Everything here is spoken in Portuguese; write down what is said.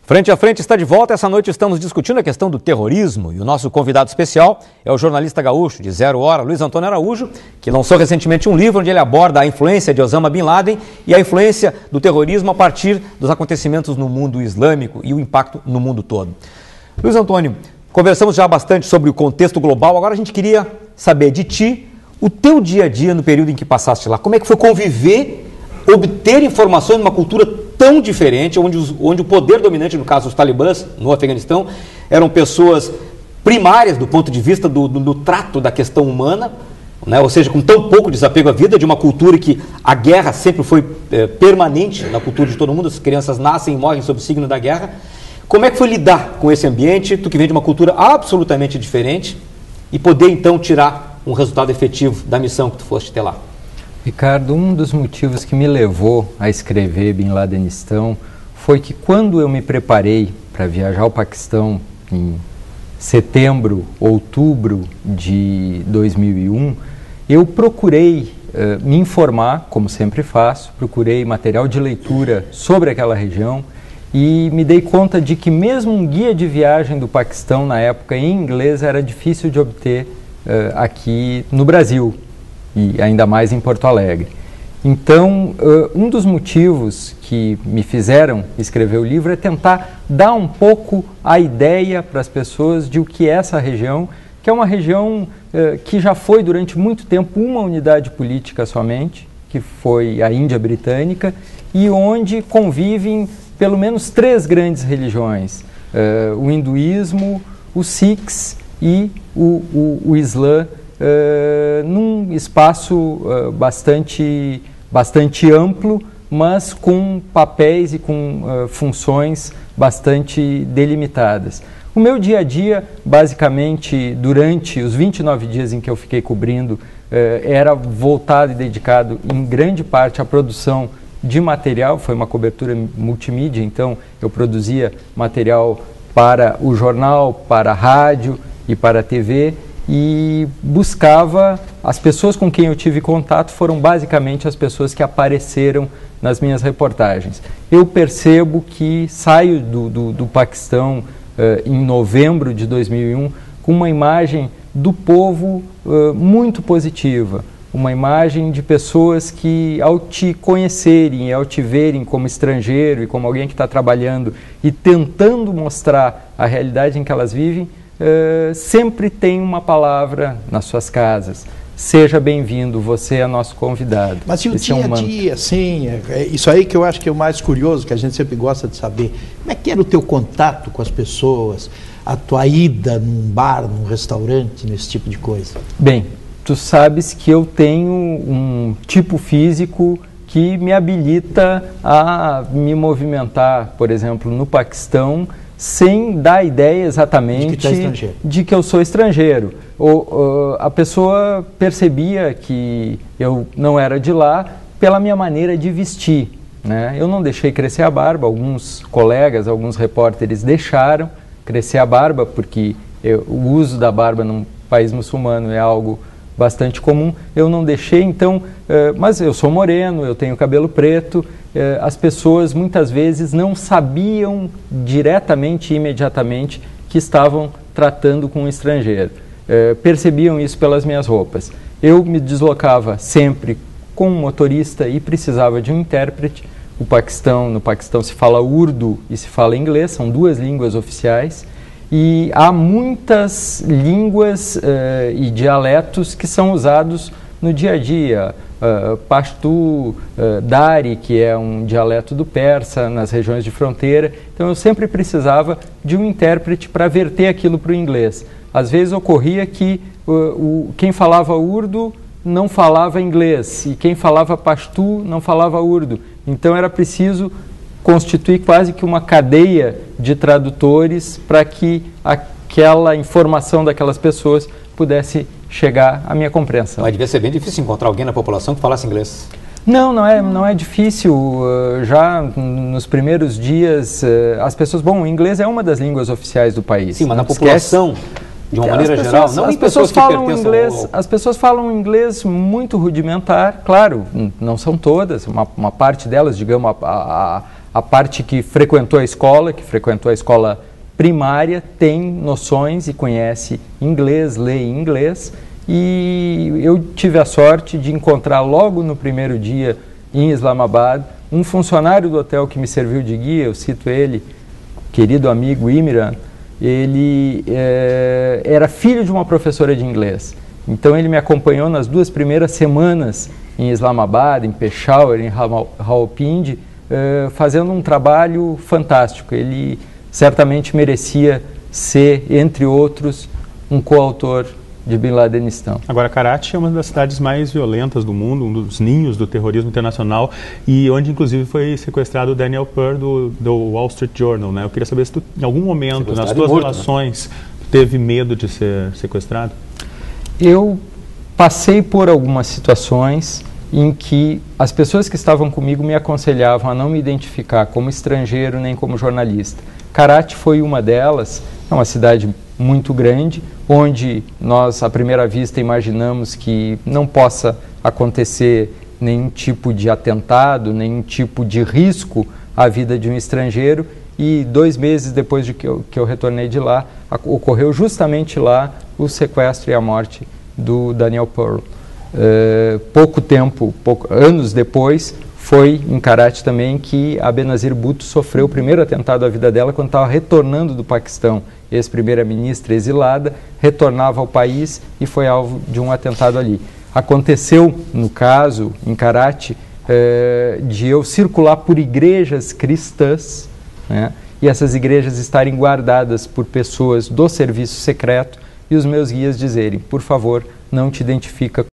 Frente a Frente está de volta. Essa noite estamos discutindo a questão do terrorismo e o nosso convidado especial é o jornalista gaúcho de Zero Hora, Luiz Antônio Araújo, que lançou recentemente um livro onde ele aborda a influência de Osama Bin Laden e a influência do terrorismo a partir dos acontecimentos no mundo islâmico e o impacto no mundo todo. Luiz Antônio, conversamos já bastante sobre o contexto global, agora a gente queria saber de ti o teu dia a dia no período em que passaste lá. Como é que foi conviver, obter informações numa cultura tão diferente, onde o poder dominante, no caso os talibãs, no Afeganistão, eram pessoas primárias do ponto de vista do trato da questão humana, né? Ou seja, com tão pouco desapego à vida, de uma cultura que a guerra sempre foi permanente na cultura de todo mundo, as crianças nascem e morrem sob o signo da guerra. Como é que foi lidar com esse ambiente, tu que vem de uma cultura absolutamente diferente, e poder então tirar um resultado efetivo da missão que tu foste ter lá? Ricardo, um dos motivos que me levou a escrever Bin Ladenistão foi que quando eu me preparei para viajar ao Paquistão em setembro, outubro de 2001, eu procurei me informar, como sempre faço, procurei material de leitura sobre aquela região e me dei conta de que mesmo um guia de viagem do Paquistão na época em inglês era difícil de obter aqui no Brasil. E ainda mais em Porto Alegre. Então, um dos motivos que me fizeram escrever o livro é tentar dar um pouco a ideia para as pessoas de o que é essa região, que é uma região que já foi durante muito tempo uma unidade política somente, que foi a Índia Britânica, e onde convivem pelo menos 3 grandes religiões, o hinduísmo, os sikhs e o islã, num espaço bastante amplo, mas com papéis e com funções bastante delimitadas. O meu dia a dia, basicamente, durante os 29 dias em que eu fiquei cobrindo, era voltado e dedicado em grande parte à produção de material. Foi uma cobertura multimídia, então eu produzia material para o jornal, para a rádio e para a TV, e buscava, as pessoas com quem eu tive contato foram basicamente as pessoas que apareceram nas minhas reportagens. Eu percebo que saio do Paquistão em novembro de 2001 com uma imagem do povo muito positiva, uma imagem de pessoas que, ao te conhecerem, ao te verem como estrangeiro e como alguém que está trabalhando e tentando mostrar a realidade em que elas vivem, sempre tem uma palavra nas suas casas. Seja bem-vindo, você é nosso convidado. Mas e o dia a dia, assim, isso aí que eu acho que é o mais curioso, que a gente sempre gosta de saber. Como é que era o teu contato com as pessoas, a tua ida num bar, num restaurante, nesse tipo de coisa? Bem, tu sabes que eu tenho um tipo físico que me habilita a me movimentar, por exemplo, no Paquistão, sem dar a ideia exatamente de que eu sou estrangeiro. A pessoa percebia que eu não era de lá pela minha maneira de vestir, né? Eu não deixei crescer a barba, alguns colegas, alguns repórteres deixaram crescer a barba, porque o uso da barba num país muçulmano é algo bastante comum. Eu não deixei, então, mas eu sou moreno, eu tenho cabelo preto. As pessoas muitas vezes não sabiam diretamente e imediatamente que estavam tratando com um estrangeiro. Percebiam isso pelas minhas roupas. Eu me deslocava sempre com um motorista e precisava de um intérprete. No Paquistão se fala urdu e se fala inglês, são 2 línguas oficiais. E há muitas línguas e dialetos que são usados no dia a dia. Pashto, Dari, que é um dialeto do persa, nas regiões de fronteira. Então eu sempre precisava de um intérprete para verter aquilo para o inglês. Às vezes ocorria que quem falava urdu não falava inglês e quem falava Pashto não falava urdu. Então era preciso constituir quase que uma cadeia de tradutores para que aquela informação daquelas pessoas pudesse chegar à minha compreensão. Mas devia ser bem difícil encontrar alguém na população que falasse inglês. Não é difícil. Já nos primeiros dias, as pessoas... Bom, o inglês é uma das línguas oficiais do país. Sim, mas na população, de uma maneira geral, não em pessoas que pertençam ao... As pessoas falam inglês muito rudimentar, claro, não são todas, uma parte delas, digamos, a a parte que frequentou a escola primária, tem noções e conhece inglês, lê em inglês, e eu tive a sorte de encontrar logo no primeiro dia em Islamabad um funcionário do hotel que me serviu de guia, eu cito ele, querido amigo Imran. Ele era filho de uma professora de inglês, então ele me acompanhou nas 2 primeiras semanas em Islamabad, em Peshawar, em Rawalpindi, fazendo um trabalho fantástico. Ele certamente merecia ser, entre outros, um coautor de Bin Ladenistão. Agora, Karachi é uma das cidades mais violentas do mundo, um dos ninhos do terrorismo internacional, e onde inclusive foi sequestrado o Daniel Pearl do Wall Street Journal, né? Eu queria saber se tu, em algum momento, nas tuas relações, teve medo de ser sequestrado? Eu passei por algumas situações em que as pessoas que estavam comigo me aconselhavam a não me identificar como estrangeiro nem como jornalista. Karachi foi uma delas, é uma cidade muito grande, onde nós, à primeira vista, imaginamos que não possa acontecer nenhum tipo de atentado, nenhum tipo de risco à vida de um estrangeiro, e 2 meses depois de que eu retornei de lá, ocorreu justamente lá o sequestro e a morte do Daniel Pearl. Anos depois, foi em Karachi também que a Benazir Bhutto sofreu o primeiro atentado à vida dela quando estava retornando do Paquistão. Ex-primeira-ministra exilada, retornava ao país e foi alvo de um atentado ali. Aconteceu, no caso, em Karachi, de eu circular por igrejas cristãs, né, e essas igrejas estarem guardadas por pessoas do serviço secreto e os meus guias dizerem, por favor, não te identifica